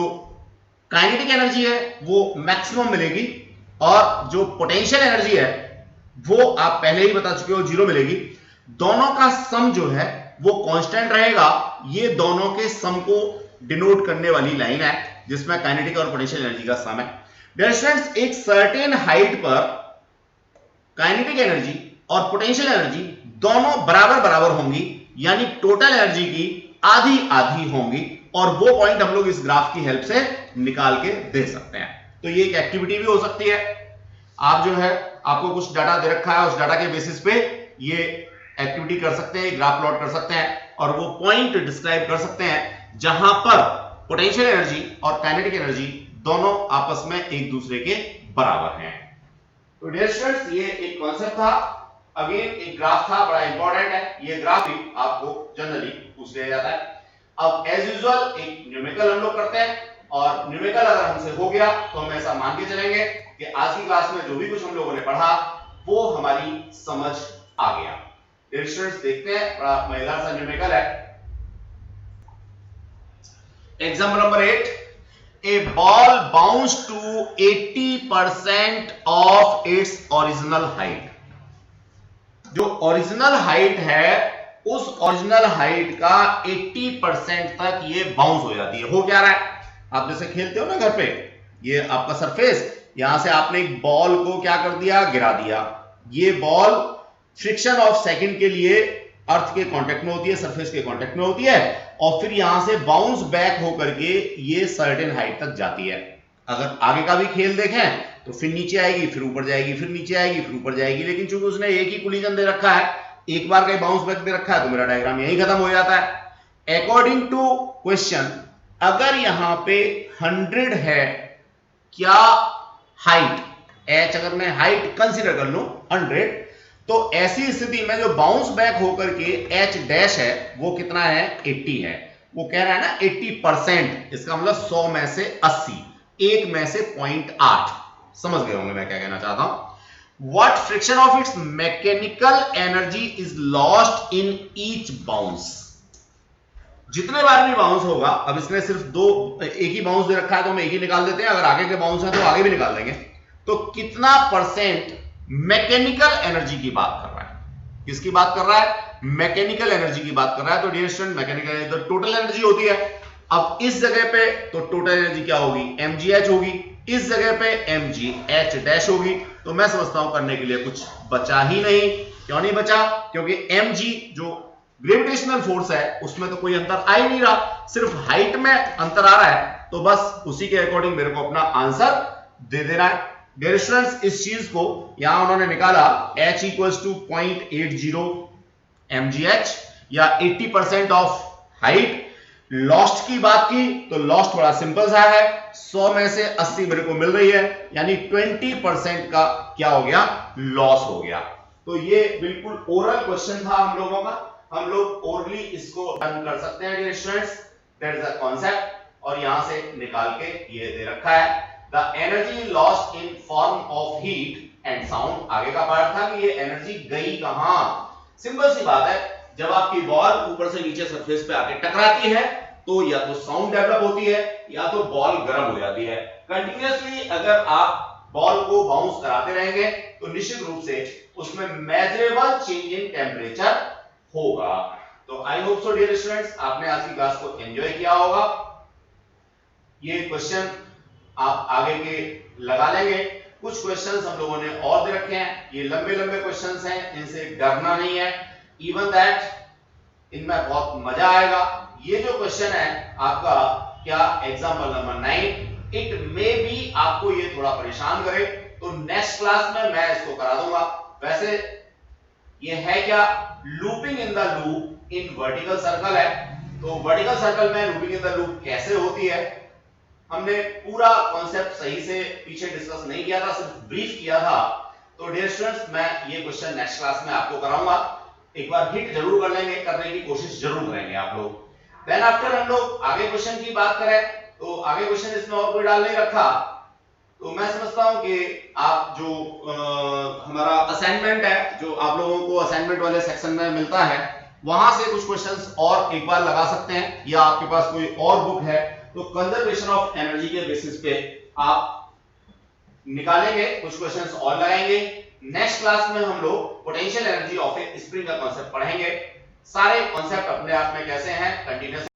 काइनेटिक एनर्जी है वो मैक्सिमम मिलेगी, और जो पोटेंशियल एनर्जी है वो आप पहले ही बता चुके हो जीरो मिलेगी। दोनों का सम जो है वो कांस्टेंट रहेगा। ये दोनों के सम को डिनोट करने वाली लाइन है जिसमें काइनेटिक और पोटेंशियल एनर्जी का सम है। डियर स्टूडेंट्स, एक सर्टेन हाइट पर काइनेटिक एनर्जी और पोटेंशियल एनर्जी दोनों बराबर बराबर होंगी, यानी टोटल एनर्जी की आधी आधी होंगी, और वो पॉइंट हम लोग इस ग्राफ की हेल्प से निकाल के दे सकते हैं। तो ये एक एक्टिविटी भी हो सकती है। आप जो है, आपको कुछ डाटा दे रखा है, उस डाटा के बेसिस पे ये एक्टिविटी कर सकते हैं, ग्राफ प्लॉट कर सकते हैं, और वो पॉइंट डिस्क्राइब कर सकते हैं जहां पर पोटेंशियल एनर्जी और काइनेटिक एनर्जी दोनों आपस में एक दूसरे के बराबर हैं। तो डियर स्टूडेंट्स, ये एक कॉन्सेप्ट था, अगेन एक ग्राफ था, बड़ा इंपॉर्टेंट है। ये ग्राफ भी आपको जनरली पूछ लिया जाता है। अब एज यूजुअल एक न्यूमेरिकल हम लोग करते हैं, और न्यूमेरिकल अगर हमसे हो गया तो हम ऐसा मान के चलेंगे कि आज की क्लास में जो भी कुछ हम लोगों ने पढ़ा वो हमारी समझ आ गया। डियर स्टूडेंट्स, देखते हैं, बड़ा मजेदार सा न्यूमेरिकल है। Example number 8, a ball bounced to 80% of its original height। जो ओरिजिनल हाइट है उस ओरिजिनल हाइट का 80% तक ये बाउंस हो जाती है। हो क्या रहा है, आप जैसे खेलते हो ना घर पे, ये आपका सरफेस, यहां से आपने एक बॉल को क्या कर दिया, गिरा दिया। ये बॉल फ्रिक्शन ऑफ सेकंड के लिए अर्थ के कांटेक्ट में होती है, सरफेस के कांटेक्ट में होती है, और फिर यहां से बाउंस बैक होकर के ये सर्टेन हाइट तक जाती है। अगर आगे का भी खेल देखें तो फिर नीचे आएगी, फिर ऊपर जाएगी, फिर नीचे आएगी, फिर ऊपर जाएगी, लेकिन चूंकि उसने एक ही कोलिजन दे रखा है, एक बार का बाउंस बैक दे रखा है, तो मेरा डायग्राम यही खत्म हो जाता है। अकॉर्डिंग टू क्वेश्चन, अगर यहां पे 100 है क्या हाइट, एच अगर मैं हाइट कंसीडर कर लूं 100, तो ऐसी स्थिति में जो बाउंस बैक होकर के एच डैश है वो कितना है, 80 है। वो कह रहा है ना 80%, इसका मतलब 100 में से 80, एक में से 0.8। समझ गए होंगे मैं क्या कहना चाहता हूं। What friction of its mechanical energy is lost in each bounce। जितने बार भी बाउंस होगा, अब इसने सिर्फ एक ही बाउंस दे रखा है तो हम एक ही निकाल देते हैं, अगर आगे के बाउंस है तो आगे भी निकाल देंगे, तो कितना परसेंट मैकेनिकल एनर्जी की बात कर रहा है, किसकी बात कर रहा है, मैकेनिकल एनर्जी की बात कर रहा है। तो डियर स्टूडेंट, मैकेनिकल एनर्जी तो टोटल एनर्जी होती है। अब इस जगह पे तो टोटल एनर्जी क्या होगी, mgh होगी, इस जगह पे mgh डैश होगी। तो मैं समझता हूं करने के लिए कुछ बचा ही नहीं। क्यों नहीं बचा, क्योंकि mg जो ग्रेविटेशनल फोर्स है उसमें तो कोई अंतर आ ही नहीं रहा, सिर्फ हाइट में अंतर आ रहा है, तो बस उसी के अकॉर्डिंग मेरे को अपना आंसर दे देना है। डियर स्टूडेंट्स, इस चीज को यहां उन्होंने निकाला h इक्वल्स टू 0.80 mgh या 80% ऑफ हाइट। लॉस्ट की बात की तो लॉस्ट बड़ा सिंपल सा है, 100 में से 80 मेरे को मिल रही है, यानी 20% का क्या हो गया, लॉस हो गया। तो ये बिल्कुल ओरल क्वेश्चन था हम लोगों का, हम लोग ओरली इसको डन कर सकते हैं dear students, that is a concept, और यहां से निकाल के ये दे रखा है, the energy lost in form of heat and sound. आगे का पार्ट था कि ये एनर्जी गई कहां, सिंपल सी बात है, जब आपकी बॉल ऊपर से नीचे सरफेस पे आके टकराती है तो या तो साउंड डेवलप होती है या तो बॉल गर्म हो जाती है। कंटिन्यूअसली अगर आप बॉल को बाउंस कराते रहेंगे तो निश्चित रूप से उसमें मेजरेबल चेंज इन टेंपरेचर होगा। तो I hope so dear students, आपने आज की क्लास को एंजॉय किया होगा। ये क्वेश्चन आप आगे के लगा लेंगे। कुछ क्वेश्चंस हम लोगों ने और दे रखे हैं, ये लंबे लंबे क्वेश्चंस हैं, इनसे डरना नहीं है, इवन दैट इनमें बहुत मजा आएगा। ये जो क्वेश्चन है आपका क्या example number 9, it may be आपको ये थोड़ा परेशान करे, तो नेक्स्ट क्लास में मैं इसको करा दूंगा। वैसे ये है क्या, looping in the loop in vertical circle है। तो वर्टिकल सर्कल में लूपिंग इन द लूप कैसे होती है हमने पूरा कॉन्सेप्ट सही से पीछे डिस्कस नहीं किया था, सिर्फ ब्रीफ किया था। तो डियर स्टूडेंट्स, मैं ये क्वेश्चन नेक्स्ट क्लास में आपको कराऊंगा। एक बार हिट जरूर कर लेंगे, करने की कोशिश जरूर करेंगे आप लोग। देन आफ्टर हम लोग आगे क्वेश्चन की बात करें तो आगे क्वेश्चन इसमें और कोई डाल नहीं रखा। तो मैं समझता हूं कि आप जो हमारा असाइनमेंट है, जो आप लोगों को असाइनमेंट वाले सेक्शन में मिलता है, वहां से कुछ क्वेश्चंस और एक बार लगा सकते हैं, या आपके पास कोई और बुक है तो कंजर्वेशन ऑफ एनर्जी के बेसिस पे आप निकालेंगे, कुछ क्वेश्चंस और लगाएंगे। नेक्स्ट क्लास में हम लोग potential energy of A spring का कॉन्सेप्ट पढ़ेंगे। सारे कॉन्सेप्ट अपने आप में कैसे हैं, कंटिन्यूस